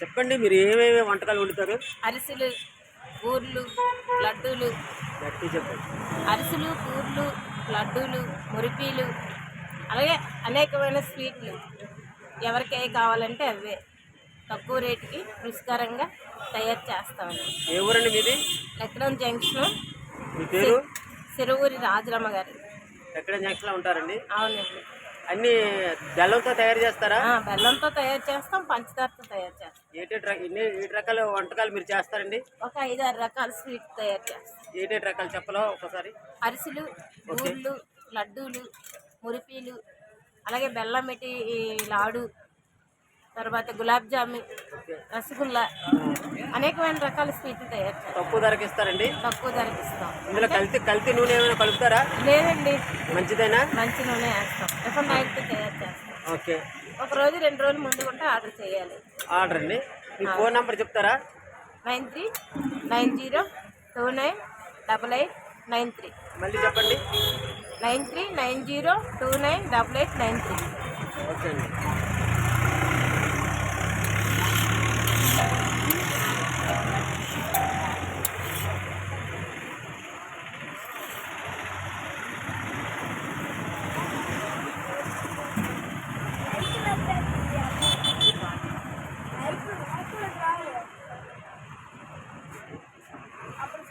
చెప్పండి, మీరు ఏమేమి వంటకాలు వండుతారు? అరిసెలు, బూర్లు, లడ్డూలు. గట్టి చెప్పండి. అరిసెలు, బూర్లు, లడ్డూలు, మురిపీలు, అలాగే అనేకమైన స్వీట్లు. ఎవరికి ఏ కావాలంటే అవే తక్కువ రేటుకి రుచికరంగా తయారు చేస్తామండి. ఏ ఊరండి మీది? లక్నో జంక్షను, మీ పేరు? సిరువూరి రాజరమ్మ గారు. ఎక్కడ జంక్షన్లో ఉంటారండి? అవునండి. అన్ని బెల్లంతో తయారు చేస్తారా? బెల్లంతో తయారు చేస్తాం, పంచదారతో ఎన్ని ఏటి రకాల వంటకాలు మీరు చేస్తారండి? ఒక 5-6 రకాల స్వీట్ తయారు చేస్తాం. ఏటేటి రకాలు చెప్పలో ఒకసారి. అరిసెలు, బూర్లు, లడ్డూలు, మురిపీలు, అలాగే బెల్లం పెట్టి లాడు, తర్వాత గులాబ్ జాము, రసగుల్లా, అనేకమైన రకాల స్వీట్లు తయారు చేస్తాం. తక్కువ ధరకి ఇస్తారండి? తక్కువ ధరకి ఇస్తాం. ఇందులో కల్తీ నూనె ఏమైనా కలుపుతారా? లేదండి, మంచిదేనా? మంచి నూనె వేస్తాం. రిఫైండ్ ఆయిల్తో తయారు చేస్తాం. ఓకే. ఒక రోజు 2 రోజులు ముందు కూడా ఆర్డర్ చేయాలి. ఆర్డర్ అండి. మీ ఫోన్ నెంబర్ చెప్తారా? 9390298893. మళ్ళీ చెప్పండి. 9390298893. ఓకే అండి. అప్పుడు